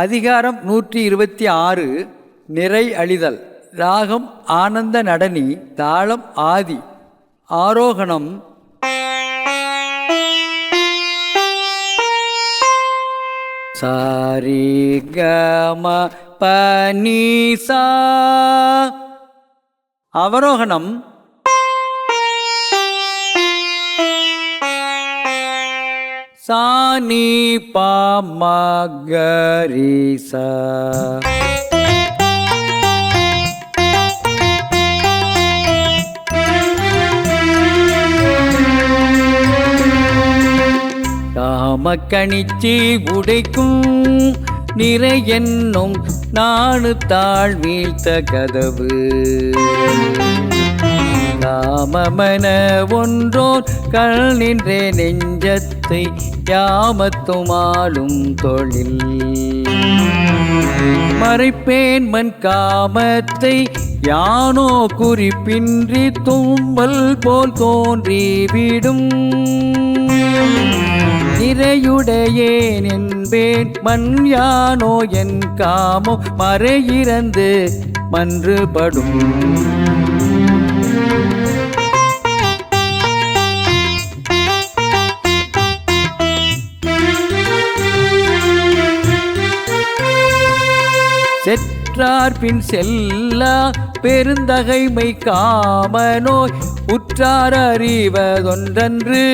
அதிகாரம் 126 நிறை அழிதல். ராகம் ஆனந்த நடனி. தாளம் ஆதி. ஆரோகணம் சாரி கம பனிசா. அவரோகணம் சானி பாமகரிசா. காமக்கணிச்சி உடைக்கும் நிறை என்னும் நானு தாழ் வீழ்த்த கதவு. காமமன ஒன்றோர் கள் நின்றே நெஞ்சத்தை யாமத்துமாலும் தொழில். மறைப்பேன் மண் காமத்தை யானோ குறிப்பின்றி தும்பல் போல் தோன்றிவிடும். நிறையுடையேன் என்பேன் மண் யானோ என் காமோ மறையிறந்து மன்றுபடும். செற்றார் பின் செல்லா பெருந்தகைமை காமநோய் உற்றார் அறிவதொன்றன்று.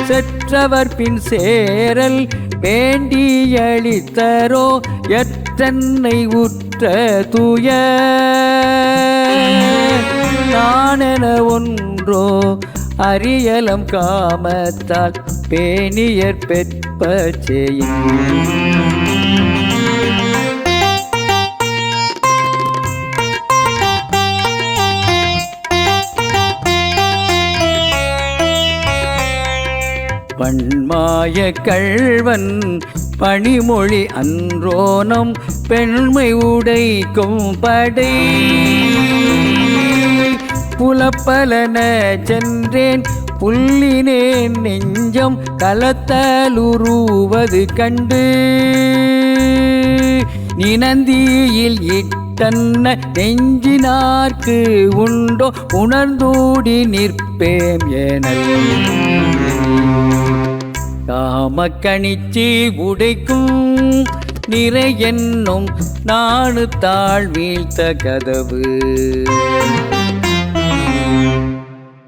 செற்றவர் பின் சேரல் வேண்டியளித்தரோ எற்றன்னை உற்ற தூய. நானென ஒன்றோ அரியலம் காமத்தால் பேணியற் பெற்ப செய்யும். பண்மாய கள்வன் பணிமொழி அன்றோனம் பெண்மை உடைக்கும் படை. புலப்பலன சென்றேன் புல்லினேன் நெஞ்சம் கலத்தலுருவது கண்டு. நினந்தியில் இட்டன்ன நெஞ்சினார்க்கு உண்டோ உணர்ந்தூடி நிற்பேம் எனல். காமக்கணிச்சி உடைக்கும் நிறை என்னும் நானு தாழ் வீழ்த்த கதவு.